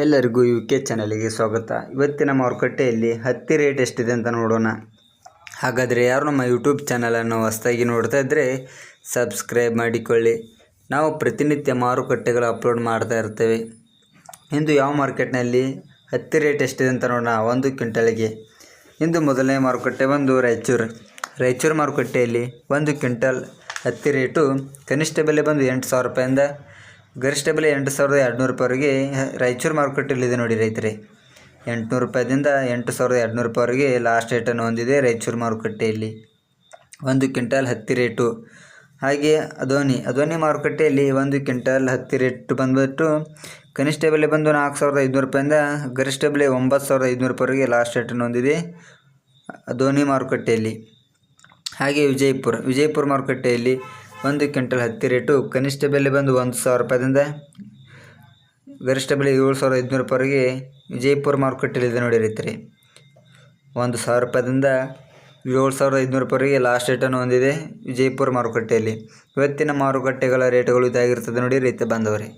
ಎಲ್ಲರಿಗೂ UK ಚಾನಲ್ಗೆ ಸ್ವಾಗತ. ಇವತ್ತಿನ ಮಾರುಕಟ್ಟೆಯಲ್ಲಿ ಹತ್ತಿ ರೇಟ್ ಎಷ್ಟಿದೆ ಅಂತ ನೋಡೋಣ. ಹಾಗಾದರೆ ಯಾರು ನಮ್ಮ ಯೂಟ್ಯೂಬ್ ಚಾನಲನ್ನು ಹೊಸದಾಗಿ ನೋಡ್ತಾ ಇದ್ದರೆ ಸಬ್ಸ್ಕ್ರೈಬ್ ಮಾಡಿಕೊಳ್ಳಿ. ನಾವು ಪ್ರತಿನಿತ್ಯ ಮಾರುಕಟ್ಟೆಗಳು ಅಪ್ಲೋಡ್ ಮಾಡ್ತಾ ಇರ್ತೇವೆ. ಇಂದು ಯಾವ ಮಾರ್ಕೆಟ್ನಲ್ಲಿ ಹತ್ತಿ ರೇಟ್ ಎಷ್ಟಿದೆ ಅಂತ ನೋಡೋಣ. 1 ಕ್ವಿಂಟಲ್ಗೆ ಇಂದು ಮೊದಲನೇ ಮಾರುಕಟ್ಟೆ ಬಂದು ರಾಯಚೂರು ಮಾರುಕಟ್ಟೆಯಲ್ಲಿ 1 ಕ್ವಿಂಟಲ್ ಹತ್ತಿ ರೇಟು ಕನಿಷ್ಠ ಬೆಲೆ ಬಂದು 8,000 ರೂಪಾಯಿಂದ ಗರಿಷ್ಠ ಬೆಲೆ 8,200 ರೂಪಾಯಿವರೆಗೆ ರಾಯಚೂರು ಮಾರುಕಟ್ಟೆಯಲ್ಲಿದೆ ನೋಡಿ ರೈತರೇ. 800 ರೂಪಾಯಿದಿಂದ 8,200 ರೂಪಾಯಿವರೆಗೆ ಲಾಸ್ಟ್ ರೇಟನ್ನು ಹೊಂದಿದೆ ರಾಯಚೂರು ಮಾರುಕಟ್ಟೆಯಲ್ಲಿ 1 ಕ್ವಿಂಟಲ್ ಹತ್ತಿ ರೇಟು. ಹಾಗೆ ಅದೋನಿ ಮಾರುಕಟ್ಟೆಯಲ್ಲಿ 1 ಕ್ವಿಂಟಲ್ ಹತ್ತಿ ರೇಟ್ ಬಂದುಬಿಟ್ಟು ಕನಿಷ್ಠ ಬೆಲೆ ಬಂದು 4,500 ರೂಪಾಯಿಂದ ಗರಿಷ್ಠ ಬೆಲೆ 9,500 ರೂಪಾಯಿವರೆಗೆ ಲಾಸ್ಟ್ ರೇಟನ್ನು ಹೊಂದಿದೆ ಅದೋನಿ ಮಾರುಕಟ್ಟೆಯಲ್ಲಿ. ಹಾಗೆ ವಿಜಯಪುರ ಮಾರುಕಟ್ಟೆಯಲ್ಲಿ 1 ಕ್ವಿಂಟಲ್ ಹತ್ತಿ ರೇಟು ಕನಿಷ್ಠ ಬೆಲೆ ಬಂದು 1,000 ರೂಪಾಯಿದಿಂದ ಗರಿಷ್ಠ ಬೆಲೆ 7,500 ರೂಪಾಯಿವರೆಗೆ ವಿಜಯಪುರ ಮಾರುಕಟ್ಟೆಯಲ್ಲಿದೆ ನೋಡಿ ರೈತರೆ. 1,000 ರೂಪಾಯಿದಿಂದ 7,500 ರೂಪಾಯಿವರೆಗೆ ಲಾಸ್ಟ್ ರೇಟನ್ನು ಹೊಂದಿದೆ ವಿಜಯಪುರ ಮಾರುಕಟ್ಟೆಯಲ್ಲಿ. ಇವತ್ತಿನ ಮಾರುಕಟ್ಟೆಗಳ ರೇಟುಗಳು ಇದಾಗಿರ್ತದೆ ನೋಡಿ ರೈತ ಬಾಂಧವರೇ.